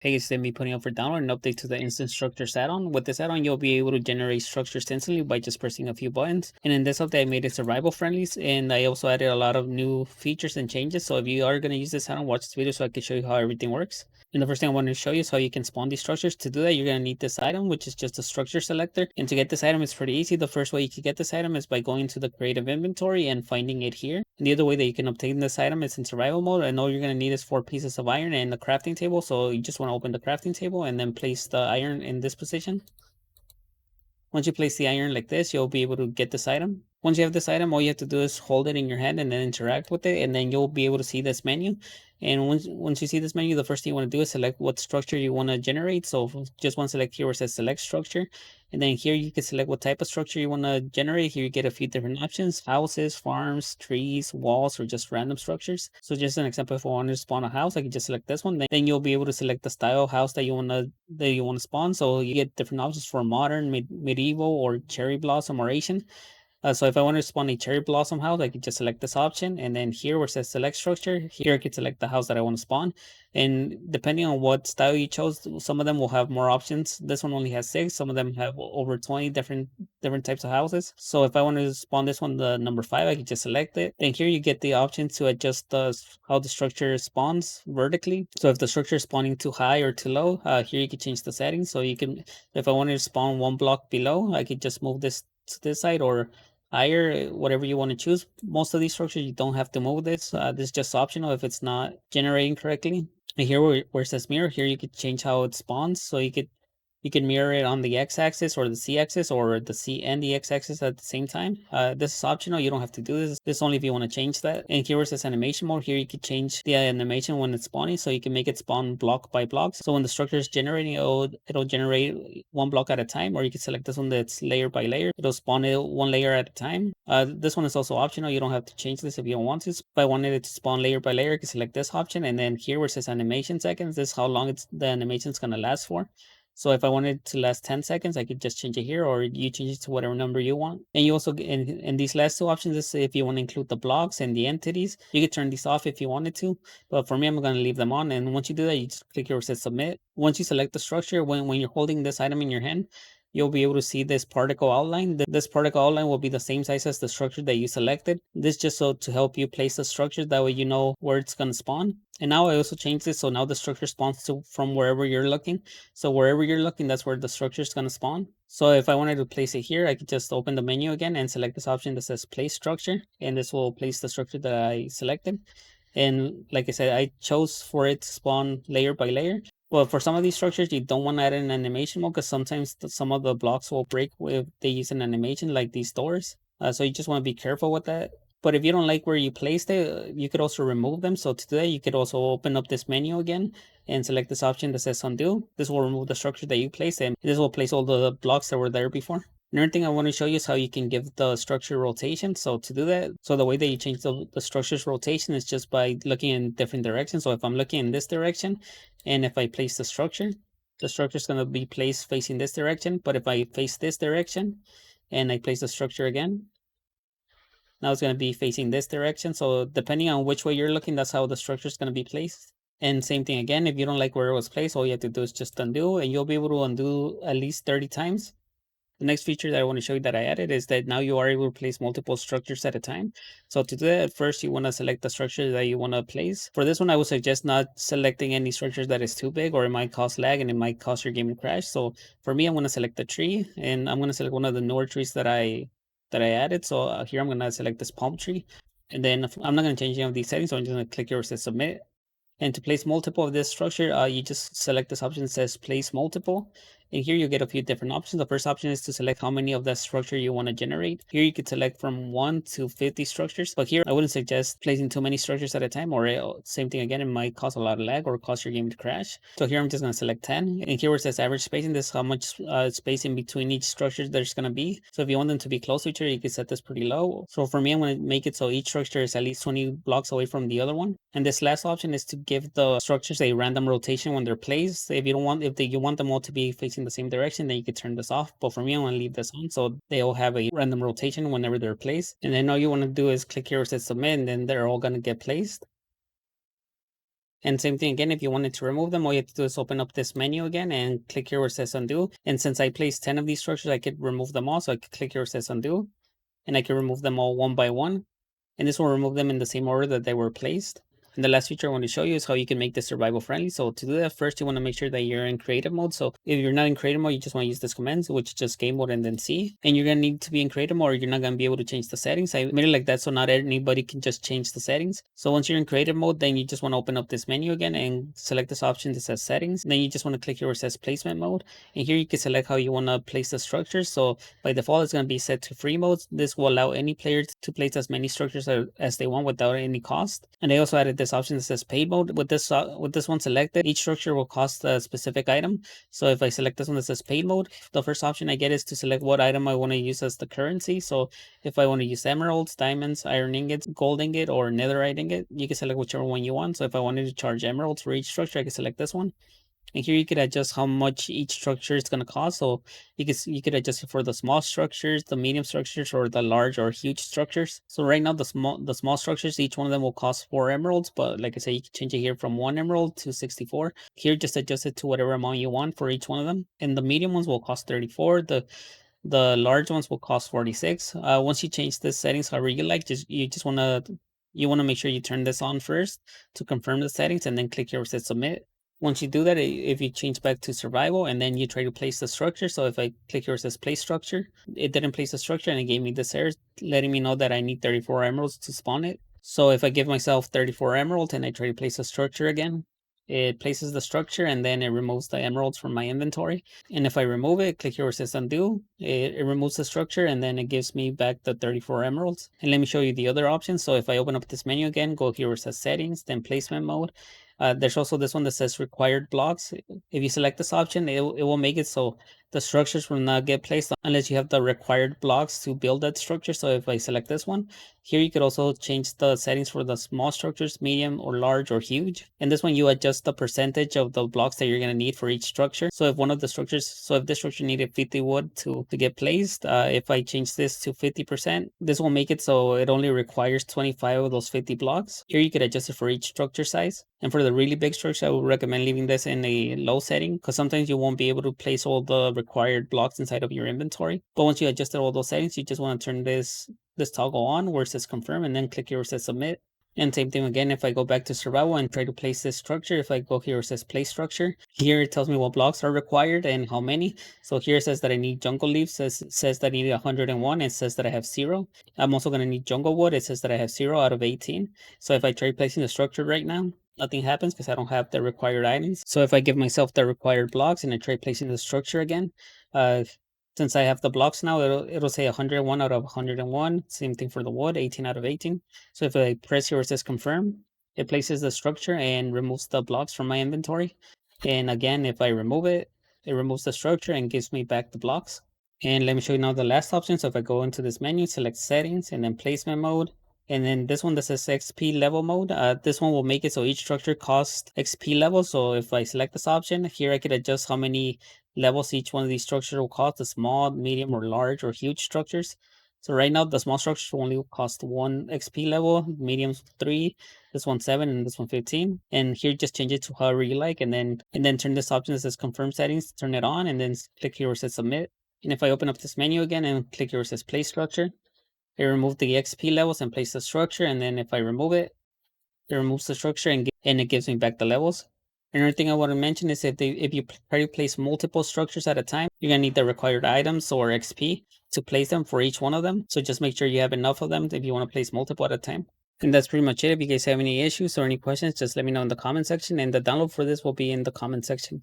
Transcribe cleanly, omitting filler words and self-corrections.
Hey, it's me putting up for download an update to the Instant Structures add-on. With this add-on, you'll be able to generate structures instantly by just pressing a few buttons. And in this update, I made it survival friendly, and I also added a lot of new features and changes. So if you are going to use this add-on, watch this video so I can show you how everything works. And the first thing I want to show you is how you can spawn these structures. To do that, you're going to need this item, which is just a structure selector. And to get this item, it's pretty easy. The first way you can get this item is by going to the creative inventory and finding it here. And the other way that you can obtain this item is in survival mode. And all you're going to need is 4 pieces of iron and the crafting table. So you just want to open the crafting table and then place the iron in this position. Once you place the iron like this, you'll be able to get this item. Once you have this item, all you have to do is hold it in your hand and then interact with it, and then you'll be able to see this menu. And once you see this menu, the first thing you want to do is select what structure you want to generate. So just one select here where it says select structure. And then here you can select what type of structure you want to generate. Here you get a few different options: houses, farms, trees, walls, or just random structures. So just an example, if I want to spawn a house, I can just select this one. Then you'll be able to select the style of house that you want to spawn. So you get different options for modern, medieval, or cherry blossom or Asian. So if I want to spawn a cherry blossom house, I can just select this option. And then here where it says select structure, here I can select the house that I want to spawn. And depending on what style you chose, some of them will have more options. This one only has 6. Some of them have over 20 different types of houses. So if I want to spawn this one, the number 5, I can just select it. And here you get the option to adjust how the structure spawns vertically. So if the structure is spawning too high or too low, here you can change the settings. So you can, if I wanted to spawn 1 block below, I could just move this to this side or higher, whatever you want to choose. Most of these structures, you don't have to move this. This is just optional if it's not generating correctly. And here where it says mirror, here you could change how it spawns. So you can mirror it on the x-axis or the c-axis or the c and the x-axis at the same time. This is optional. You don't have to do this. This is only if you want to change that. And here where it says animation mode, here you can change the animation when it's spawning. So you can make it spawn block by block. So when the structure is generating, it'll generate 1 block at a time, or you can select this one that's layer by layer. It'll spawn it 1 layer at a time. This one is also optional. You don't have to change this if you don't want to. If I wanted it to spawn layer by layer, I can select this option. And then here where it says animation seconds, this is how long the animation is going to last for. So if I wanted to last 10 seconds, I could just change it here, or you change it to whatever number you want. And you also, in these last 2 options, is if you want to include the blocks and the entities, you could turn these off if you wanted to. But for me, I'm going to leave them on. And once you do that, you just click here where it says submit. Once you select the structure, when you're holding this item in your hand, you'll be able to see this particle outline. This particle outline will be the same size as the structure that you selected. This just so to help you place the structure, that way you know where it's going to spawn. And now I also changed this, so now the structure spawns from wherever you're looking. So wherever you're looking, that's where the structure is going to spawn. So if I wanted to place it here, I could just open the menu again and select this option that says place structure, and this will place the structure that I selected. And like I said, I chose for it to spawn layer by layer. Well, for some of these structures, you don't want to add an animation mode because sometimes some of the blocks will break if they use an animation, like these doors. So you just want to be careful with that. But if you don't like where you placed it, you could also remove them. So to do that, you could also open up this menu again and select this option that says undo. This will remove the structure that you placed, and this will place all the blocks that were there before. Another thing I want to show you is how you can give the structure rotation. So to do that, so the way that you change the structure's rotation is just by looking in different directions. So if I'm looking in this direction, and if I place the structure is going to be placed facing this direction. But if I face this direction and I place the structure again, now it's going to be facing this direction. So depending on which way you're looking, that's how the structure is going to be placed. And same thing again, if you don't like where it was placed, all you have to do is just undo, and you'll be able to undo at least 30 times. The next feature that I want to show you that I added is that now you are able to place multiple structures at a time. So to do that, first you want to select the structure that you want to place. For this one, I would suggest not selecting any structures that is too big, or it might cause lag and it might cause your game to crash. So for me, I'm going to select the tree, and I'm going to select one of the newer trees that I added. So here I'm going to select this palm tree. And then I'm not going to change any of these settings, so I'm just going to click here where it says submit. And to place multiple of this structure, you just select this option that says place multiple. And here you get a few different options. The first option is to select how many of that structure you want to generate. Here you could select from 1 to 50 structures. But here I wouldn't suggest placing too many structures at a time, or same thing again, it might cause a lot of lag or cause your game to crash. So here I'm just going to select 10. And here where it says average spacing, this is how much space in between each structure there's going to be. So if you want them to be close to each other, you can set this pretty low. So for me, I'm going to make it so each structure is at least 20 blocks away from the other one. And this last option is to give the structures a random rotation when they're placed. If you don't want, you want them all to be facing the same direction, then you could turn this off. But for me, I want to leave this on so they all have a random rotation whenever they're placed. And then all you want to do is click here where it says submit, and then they're all going to get placed. And same thing again, if you wanted to remove them, all you have to do is open up this menu again and click here where it says undo. And since I placed 10 of these structures, I could remove them all. So I could click here where it says undo, and I can remove them all one by one. And this will remove them in the same order that they were placed. And the last feature I want to show you is how you can make this survival friendly. So to do that, first you want to make sure that you're in creative mode. So if you're not in creative mode, you just want to use this command, which is just game mode and then C. And you're going to need to be in creative mode or you're not going to be able to change the settings. I made it like that so not anybody can just change the settings. So once you're in creative mode, then you just want to open up this menu again and select this option that says settings. And then you just want to click here where it says placement mode. And here you can select how you want to place the structures. So by default, it's going to be set to free mode. This will allow any player to place as many structures as they want without any cost. And they also added this option that says paid mode. With this one selected, each structure will cost a specific item. So if I select this one that says paid mode, the first option I get is to select what item I want to use as the currency. So if I want to use emeralds, diamonds, iron ingots, gold ingot, or netherite ingot, you can select whichever one you want. So if I wanted to charge emeralds for each structure, I can select this one. And here you could adjust how much each structure is going to cost. So you could adjust it for the small structures, the medium structures, or the large or huge structures. So right now the small structures, each one of them will cost 4 emeralds. But like I say, you can change it here from 1 emerald to 64. Here just adjust it to whatever amount you want for each one of them. And the medium ones will cost 34. The large ones will cost 46. Once you change the settings however you like, you want to make sure you turn this on first to confirm the settings, and then click here where it says submit. Once you do that, if you change back to survival and then you try to place the structure, so if I click here where it says place structure, it didn't place the structure and it gave me this error letting me know that I need 34 emeralds to spawn it. So if I give myself 34 emeralds and I try to place a structure again, it places the structure and then it removes the emeralds from my inventory. And if I remove it, click here where it says undo, it removes the structure and then it gives me back the 34 emeralds. And let me show you the other options. So if I open up this menu again, go here where it says settings, then placement mode. There's also this one that says required blocks. If you select this option, it will make it so the structures will not get placed unless you have the required blocks to build that structure. So if I select this one, here you could also change the settings for the small structures, medium or large or huge. And this one you adjust the percentage of the blocks that you're going to need for each structure. So if this structure needed 50 wood to get placed, if I change this to 50%, this will make it so it only requires 25 of those 50 blocks. Here you could adjust it for each structure size. And for the really big structure, I would recommend leaving this in a low setting because sometimes you won't be able to place all the required blocks inside of your inventory. But once you adjusted all those settings, you just want to turn this toggle on where it says confirm and then click here where it says submit. And same thing again, if I go back to survival and try to place this structure, if I go here where it says place structure, here it tells me what blocks are required and how many. So here it says that I need jungle leaves, says that I need 101, it says that I have 0. I'm also going to need jungle wood, it says that I have 0 out of 18. So if I try placing the structure right now, nothing happens because I don't have the required items. So if I give myself the required blocks and I try placing the structure again, since I have the blocks now, it'll say 101 out of 101. Same thing for the wood, 18 out of 18. So if I press here where it says confirm, it places the structure and removes the blocks from my inventory. And again, if I remove it, it removes the structure and gives me back the blocks. And let me show you now the last option. So if I go into this menu, select settings and then placement mode, and then this one that says XP level mode, this one will make it so each structure costs XP levels. So if I select this option, here I could adjust how many levels each one of these structures will cost, the small, medium, or large, or huge structures. So right now, the small structures will only cost 1 XP level, mediums 3, this one 7, and this one 15. And here just change it to however you like, and then turn this option that says confirm settings, turn it on, and then click here where it says submit. And if I open up this menu again and click here where it says place structure, it removes the XP levels and place the structure. And then if I remove it, it removes the structure and it gives me back the levels. Another thing I want to mention is if you try to place multiple structures at a time, you're going to need the required items or XP to place them for each one of them. So just make sure you have enough of them if you want to place multiple at a time. And that's pretty much it. If you guys have any issues or any questions, just let me know in the comment section, and the download for this will be in the comment section.